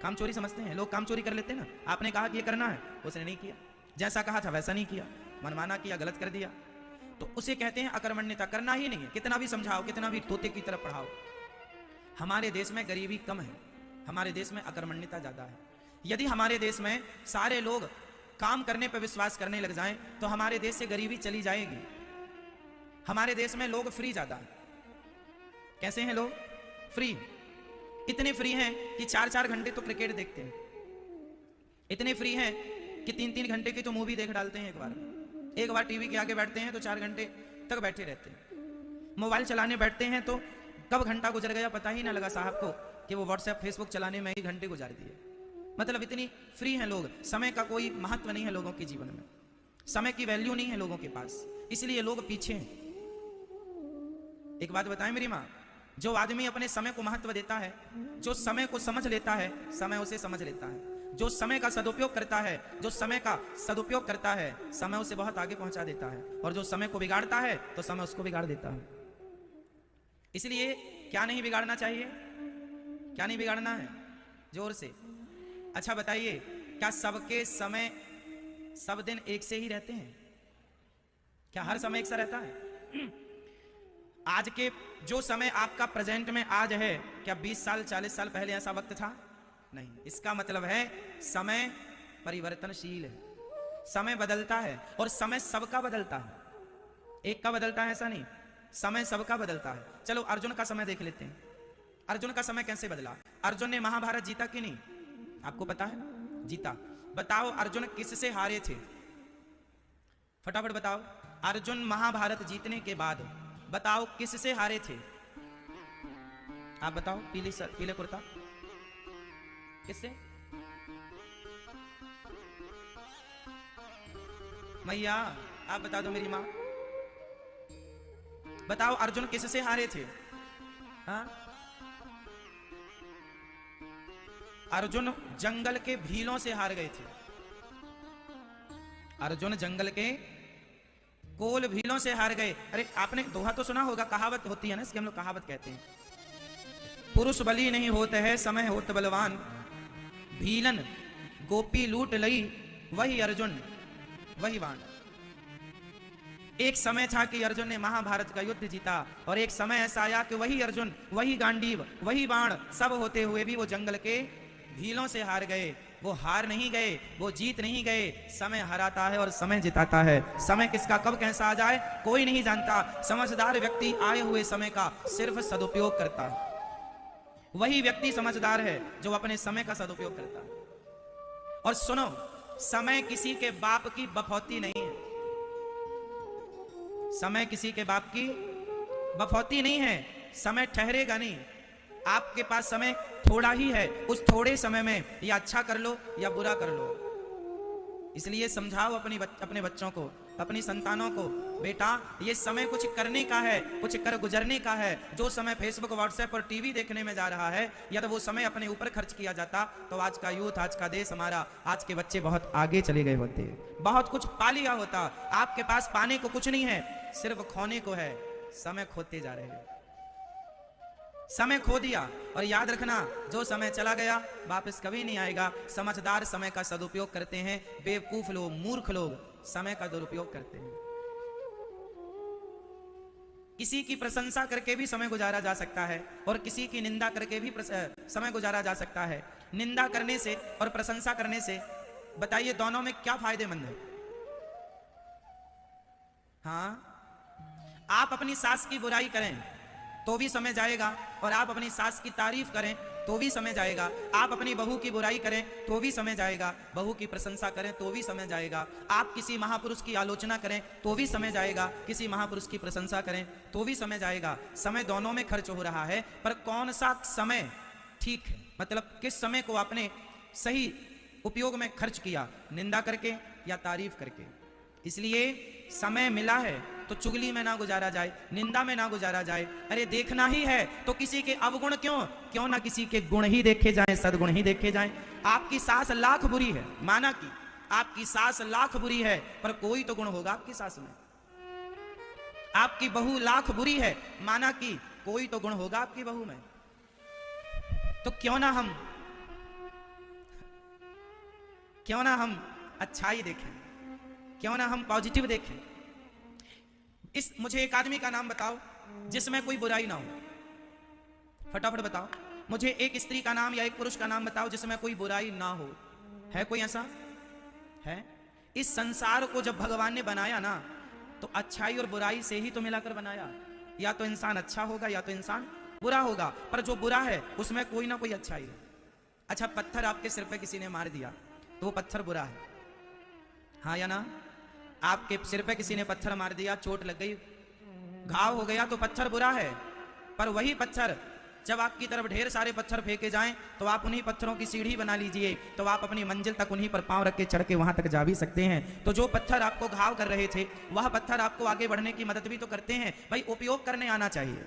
काम चोरी समझते हैं लोग, काम चोरी कर लेते हैं ना। आपने कहा कि ये करना है, उसने नहीं किया, जैसा कहा था वैसा नहीं किया, मनमाना किया, गलत कर दिया, तो उसे कहते हैं अकर्मण्यता। करना ही नहीं है, कितना भी समझाओ, कितना भी तोते की तरफ पढ़ाओ। हमारे देश में गरीबी कम है, हमारे देश में अकर्मण्यता ज्यादा है। यदि हमारे देश में सारे लोग काम करने पर विश्वास करने लग जाएं तो हमारे देश से गरीबी चली जाएगी। हमारे देश में लोग फ्री ज्यादा है। कैसे हैं लोग? फ्री। इतने फ्री हैं कि 4-4 घंटे तो क्रिकेट देखते हैं, इतने फ्री हैं कि 3-3 घंटे की तो मूवी देख डालते हैं। एक बार टीवी के आगे बैठते हैं तो 4 घंटे तक बैठे रहते हैं। मोबाइल चलाने बैठते हैं तो कब घंटा गुजर गया पता ही ना लगा साहब को कि वो व्हाट्सएप फेसबुक चलाने में ही घंटे गुजार दिए। मतलब इतनी फ्री हैं लोग, समय का कोई महत्व नहीं है लोगों के जीवन में, समय की वैल्यू नहीं है लोगों के पास, इसलिए लोग पीछे हैं। एक बात बताएं मेरी माँ, जो आदमी अपने समय को महत्व देता है, जो समय को समझ लेता है, समय उसे समझ लेता है। जो समय का सदुपयोग करता है, जो समय का सदुपयोग करता है, समय उसे बहुत आगे पहुंचा देता है। और जो समय को बिगाड़ता है तो समय उसको बिगाड़ देता है। इसलिए क्या नहीं बिगाड़ना चाहिए, क्या नहीं बिगाड़ना है? जोर से। अच्छा बताइए, क्या सबके समय सब दिन एक से ही रहते हैं? क्या हर समय एक सा रहता है? आज के जो समय आपका प्रेजेंट में आज है, क्या 20 साल 40 साल पहले ऐसा वक्त था? नहीं। इसका मतलब है समय परिवर्तनशील है, समय बदलता है। और समय सबका बदलता है, एक का बदलता है ऐसा नहीं, समय सबका बदलता है। चलो अर्जुन का समय देख लेते हैं। अर्जुन का समय कैसे बदला? अर्जुन ने महाभारत जीता कि नहीं? आपको पता है, जीता। बताओ अर्जुन किससे हारे थे? फटाफट बताओ। अर्जुन महाभारत जीतने के बाद बताओ किससे हारे थे? आप बताओ। पीले कुर्ता किससे? मैया आप बता दो मेरी माँ, बताओ अर्जुन किससे हारे थे? हाँ? अर्जुन जंगल के भीलों से हार गए थे। अर्जुन जंगल के कोल भीलों से हार गए। अरे आपने दोहा तो सुना होगा, कहावत होती है ना, इसके हम लोग कहावत कहते हैं। पुरुष बली नहीं होते है, समय होत बलवान, भीलन गोपी लूट लई, वही अर्जुन वही बाण। एक समय था कि अर्जुन ने महाभारत का युद्ध जीता, और एक समय ऐसा आया कि वही अर्जुन, वही गांडीव, वही बाण, सब होते हुए भी वो जंगल के भीलों से हार गए। वो हार नहीं गए, वो जीत नहीं गए। समय हराता है और समय जिताता है। समय किसका कब कैसा आ जाए कोई नहीं जानता। समझदार व्यक्ति आए हुए समय का सिर्फ सदुपयोग करता है। वही व्यक्ति समझदार है जो अपने समय का सदुपयोग करता है। और सुनो, समय किसी के बाप की बफौती नहीं है। समय किसी के बाप की बफौती नहीं है। समय ठहरेगा नहीं। आपके पास समय थोड़ा ही है, उस थोड़े समय में या अच्छा कर लो या बुरा कर लो। इसलिए समझाओ अपने बच्चों को, अपनी संतानों को, बेटा ये समय कुछ करने का है, कुछ कर गुजरने का है। जो समय फेसबुक व्हाट्सएप और टीवी देखने में जा रहा है, या तो वो समय अपने ऊपर खर्च किया जाता तो आज का यूथ, आज का देश हमारा, आज के बच्चे बहुत आगे चले गए होते, बहुत कुछ पा लिया होता। आपके पास पाने को कुछ नहीं है, सिर्फ खोने को है। समय खोते जा रहे हैं, समय खो दिया। और याद रखना, जो समय चला गया वापस कभी नहीं आएगा। समझदार समय का सदुपयोग करते हैं, बेवकूफ लोग, मूर्ख लोग समय का दुरुपयोग करते हैं। किसी की प्रशंसा करके भी समय गुजारा जा सकता है, और किसी की निंदा करके भी समय गुजारा जा सकता है। निंदा करने से और प्रशंसा करने से बताइए दोनों में क्या फायदेमंद है? हाँ, आप अपनी सास की बुराई करें तो भी समय जाएगा, और आप अपनी सास की तारीफ करें तो भी समय जाएगा। आप अपनी बहू की बुराई करें तो भी समय जाएगा, बहू की प्रशंसा करें तो भी समय जाएगा। आप किसी महापुरुष की आलोचना करें तो भी समय जाएगा, किसी महापुरुष की प्रशंसा करें तो भी समय जाएगा। समय दोनों में खर्च हो रहा है, पर कौन सा समय ठीक है? मतलब किस समय को आपने सही उपयोग में खर्च किया, निंदा करके या तारीफ करके? इसलिए समय मिला है तो चुगली में ना गुजारा जाए, निंदा में ना गुजारा जाए। अरे देखना ही है तो किसी के अवगुण क्यों ना किसी के गुण ही देखे जाएं, सद्गुण ही देखे जाएं। आपकी सास लाख बुरी है, माना कि आपकी सास लाख बुरी है, पर कोई तो गुण होगा आपकी सास में। आपकी बहू लाख बुरी है, माना कि कोई तो गुण होगा आपकी बहू में। तो क्यों ना हम क्यों ना हम अच्छाई देखें, क्यों ना हम पॉजिटिव देखें। मुझे एक आदमी का नाम बताओ जिसमें कोई बुराई ना हो, फटाफट बताओ। मुझे एक स्त्री का नाम या एक पुरुष का नाम बताओ जिसमें कोई बुराई ना हो। है कोई ऐसा? है? इस संसार को जब भगवान ने बनाया ना, तो अच्छाई और बुराई से ही तो मिलाकर बनाया। या तो इंसान अच्छा होगा या तो इंसान बुरा होगा, पर जो बुरा है उसमें कोई ना कोई अच्छाई है। अच्छा, पत्थर आपके सिर पे किसी ने मार दिया तो वो पत्थर बुरा है, हाँ या ना? आपके सिर पे किसी ने पत्थर मार दिया, चोट लग गई, घाव हो गया, तो पत्थर बुरा है। पर वही पत्थर जब आपकी तरफ ढेर सारे पत्थर फेंके जाएं तो आप उन्हीं पत्थरों की सीढ़ी बना लीजिए, तो आप अपनी मंजिल तक उन्हीं पर पांव रख के चढ़ के वहां तक जा भी सकते हैं। तो जो पत्थर आपको घाव कर रहे थे, वह पत्थर आपको आगे बढ़ने की मदद भी तो करते हैं। भाई उपयोग करने आना चाहिए।